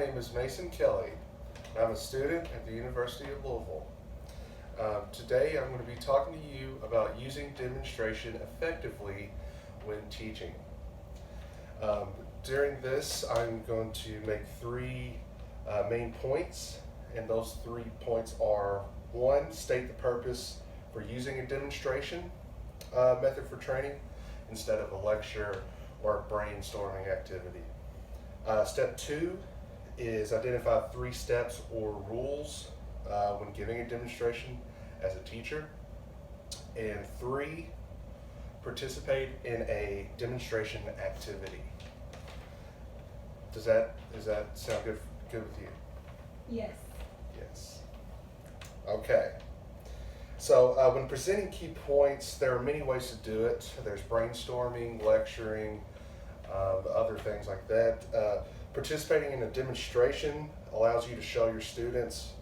name is Mason Kelly, and I'm a student at the University of Louisville. Today I'm going to be talking to you about using demonstration effectively when teaching. During this, I'm going to make three main points, and those 3 points are: one, state the purpose for using a demonstration method for training instead of a lecture or a brainstorming activity. Step 2 is identify 3 steps or rules when giving a demonstration as a teacher. And 3, participate in a demonstration activity. Does that sound good with you? Yes. Yes. Okay. So when presenting key points, there are many ways to do it. There's brainstorming, lecturing, other things like that. Participating in a demonstration allows you to show your students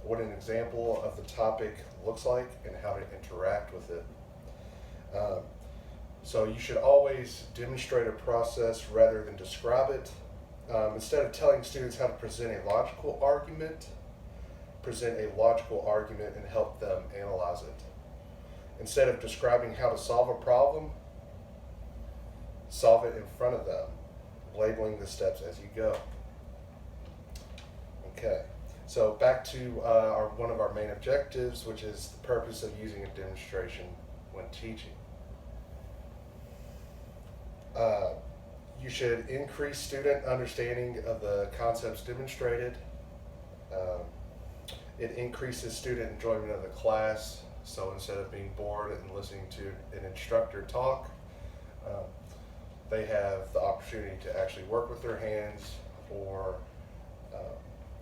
what an example of the topic looks like and how to interact with it. So you should always demonstrate a process rather than describe it. Instead of telling students how to present a logical argument, present a logical argument and help them analyze it. Instead of describing how to solve a problem, solve it in front of them, labeling the steps as you go. Okay, so back to one of our main objectives, which is the purpose of using a demonstration when teaching. You should increase student understanding of the concepts demonstrated. It increases student enjoyment of the class, so instead of being bored and listening to an instructor talk, they have the opportunity to actually work with their hands, or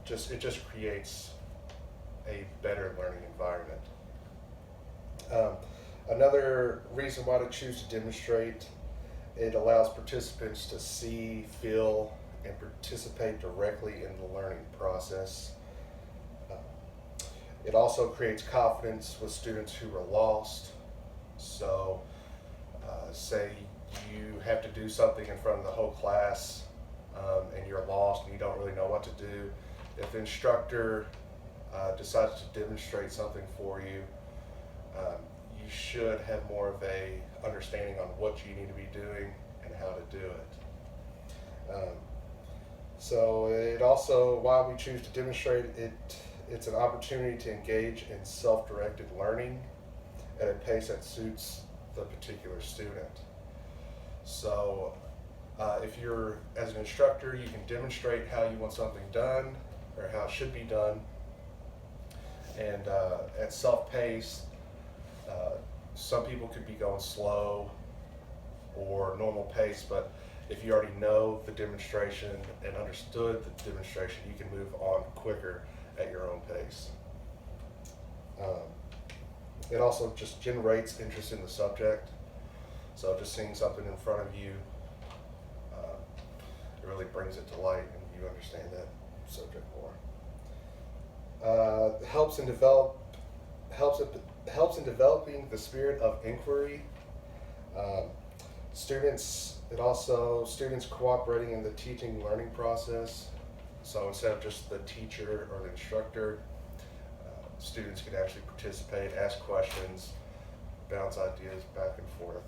it just creates a better learning environment. Another reason why to choose to demonstrate: it allows participants to see, feel, and participate directly in the learning process. It also creates confidence with students who are lost. So, say you have to do something in front of the whole class, and you're lost and you don't really know what to do. If the instructor decides to demonstrate something for you, you should have more of a understanding on what you need to be doing and how to do it. So it also, why we choose to demonstrate it, it's an opportunity to engage in self-directed learning at a pace that suits the particular student. So if you're, as an instructor, you can demonstrate how you want something done or how it should be done. And at self-paced, some people could be going slow or normal pace, but if you already know the demonstration and understood the demonstration, you can move on quicker at your own pace. It also just generates interest in the subject. So just seeing something in front of you, it really brings it to light and you understand that subject more. Helps in developing the spirit of inquiry. Students cooperating in the teaching learning process. So instead of just the teacher or the instructor, students can actually participate, ask questions, bounce ideas back and forth.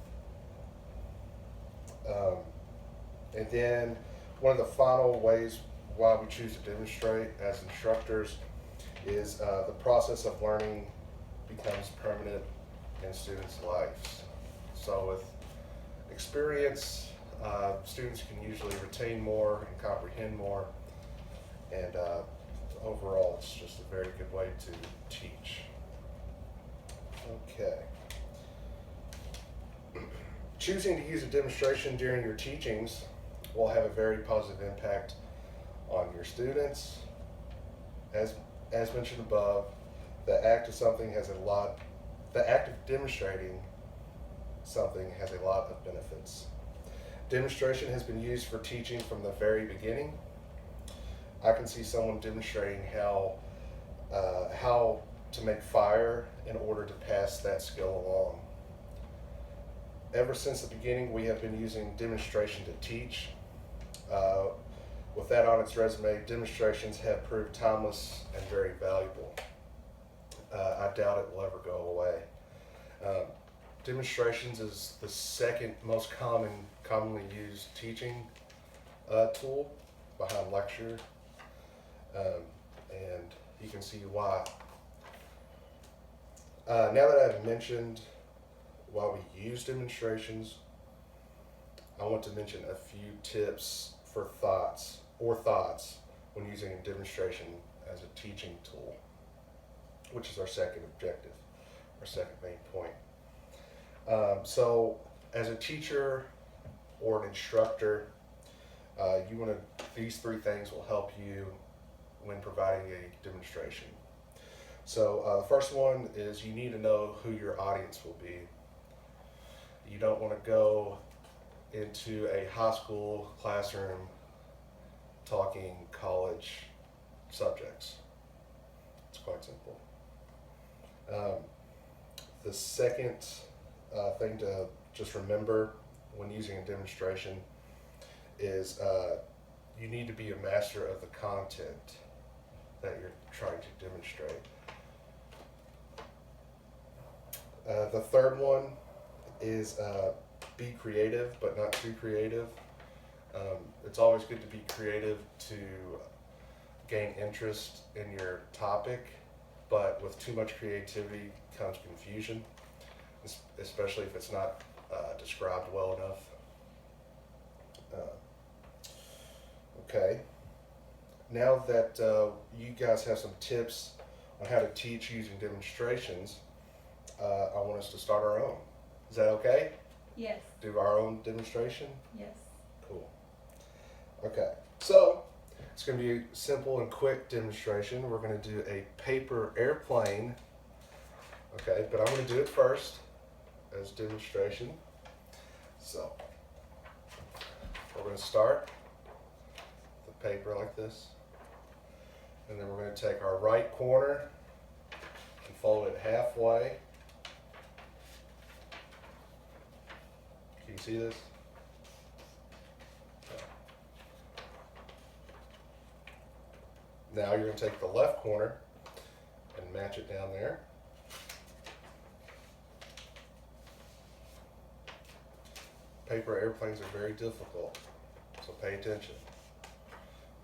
And then one of the final ways why we choose to demonstrate as instructors is the process of learning becomes permanent in students' lives. So with experience, students can usually retain more and comprehend more, and overall it's just a very good way to teach. Okay. Choosing to use a demonstration during your teachings will have a very positive impact on your students. As mentioned above, the act of demonstrating something has a lot of benefits. Demonstration has been used for teaching from the very beginning. I can see someone demonstrating how to make fire in order to pass that skill along. Ever since the beginning, we have been using demonstration to teach. With that on its resume, demonstrations have proved timeless and very valuable. I doubt it will ever go away. Um, Demonstrations is the second most commonly used teaching tool behind lecture, and you can see why. Now that I've mentioned why we use demonstrations, I want to mention a few tips for thoughts when using a demonstration as a teaching tool, which is our second objective, our second main point. So as a teacher or an instructor, these three things will help you when providing a demonstration. So the first one is you need to know who your audience will be. You don't want to go into a high school classroom talking college subjects. It's quite simple. The second thing to just remember when using a demonstration is you need to be a master of the content that you're trying to demonstrate. The third one is be creative, but not too creative. It's always good to be creative to gain interest in your topic, but with too much creativity comes confusion, especially if it's not described well enough. Okay, now that you guys have some tips on how to teach using demonstrations, I want us to start our own. Is that okay? Yes. Do our own demonstration? Yes. Cool. Okay, so it's going to be a simple and quick demonstration. We're going to do a paper airplane. Okay, but I'm going to do it first as demonstration. So we're going to start the paper like this, and then we're going to take our right corner and fold it halfway. Can you see this? Now you're going to take the left corner and match it down there. Paper airplanes are very difficult, so pay attention.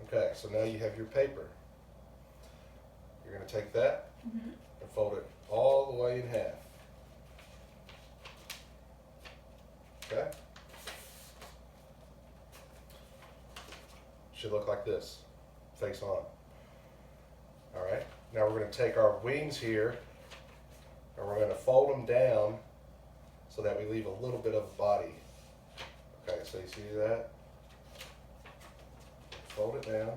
Okay, so now you have your paper. You're going to take that and fold it all the way in half. Okay? Should look like this, face on. All right, now we're going to take our wings here and we're going to fold them down so that we leave a little bit of a body. Okay, so you see that? Fold it down.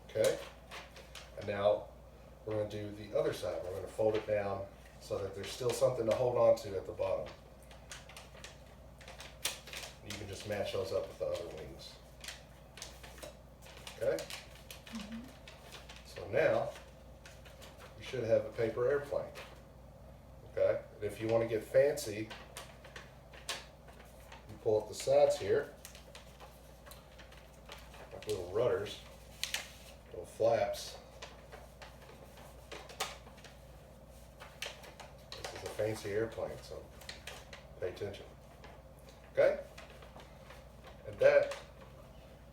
Okay, and now we're going to do the other side. We're going to fold it down so that there's still something to hold on to at the bottom. You can just match those up with the other wings. Okay? So now, you should have a paper airplane. Okay? And if you want to get fancy, you pull up the sides here, like little rudders, little flaps. This is a fancy airplane, so pay attention. Okay? And that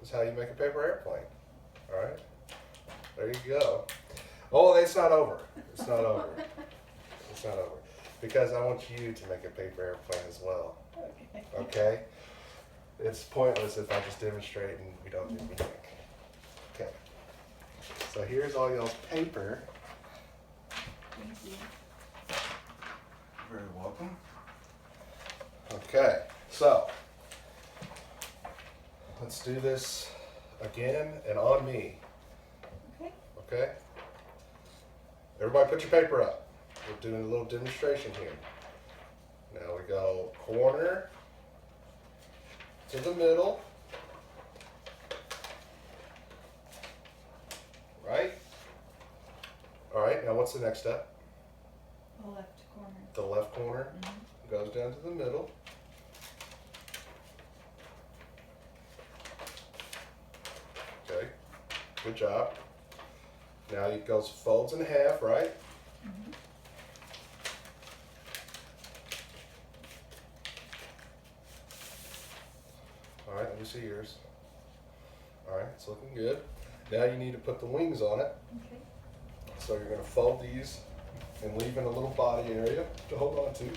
is how you make a paper airplane. All right? There you go. Oh, it's not over. It's not over. It's not over. Because I want you to make a paper airplane as well. Okay. Okay? It's pointless if I just demonstrate and we don't do anything. Okay. So here's all y'all's paper. Thank you. You're very welcome. Okay, so let's do this again and on me. Okay. Okay? Everybody put your paper up. We're doing a little demonstration here. Now we go corner to the middle. Right? All right, now what's the next step? The left the left corner, Mhm. goes down to the middle. Okay, good job. Now it goes folds in half, right? Mhm. All right, let me see yours. All right, it's looking good. Now you need to put the wings on it. Okay. So you're gonna fold these and leave in a little body area to hold on to.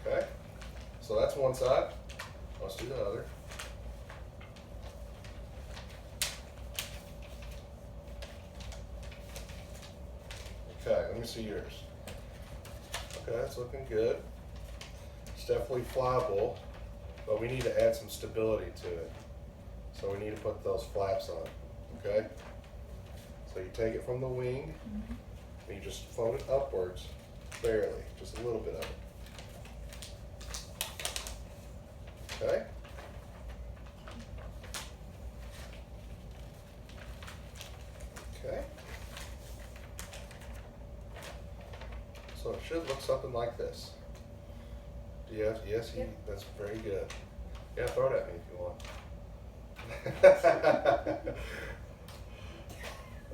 Okay, so that's one side. Let's do the other. Okay, let me see yours. Okay, it's looking good. It's definitely flyable, but we need to add some stability to it. So we need to put those flaps on, okay? So you take it from the wing, Mhm. and you just fold it upwards, barely, just a little bit of it. Okay? Okay. So it should look something like this. Do you have, yes, Yep. that's very good. Yeah, throw it at me if you want.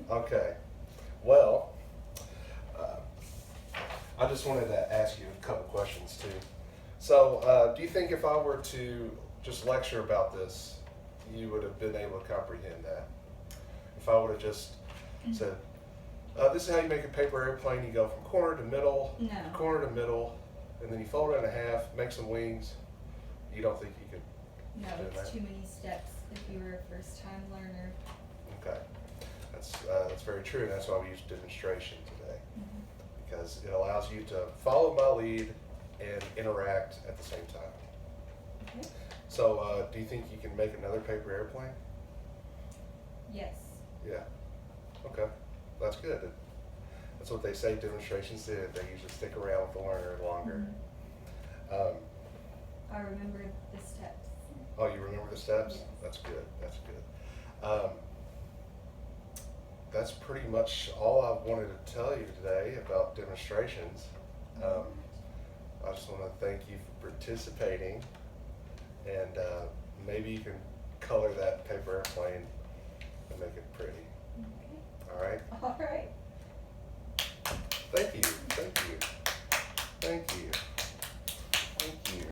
Okay, well, I just wanted to ask you a couple questions too. So, do you think if I were to just lecture about this, you would have been able to comprehend that? If I would have just said, this is how you make a paper airplane, you go from corner to middle, No. corner to middle, and then you fold it in half, make some wings, you don't think you could? No, Do it's that. too many steps if you were a first-time learner. Okay, that's very true, and that's why we use demonstration today, Mhm. because it allows you to follow my lead and interact at the same time. Okay. So, do you think you can make another paper airplane? Yes. Yeah. Okay, that's good. That's what they say demonstrations do. They usually stick around with the learner longer. Mhm. I remember the steps. Oh, you remember the steps? Yes. That's good. That's good. That's pretty much all I wanted to tell you today about demonstrations. I just want to thank you for participating, and maybe you can color that paper airplane and make it pretty. Okay. All right? All right. Thank you. Thank you. Thank you.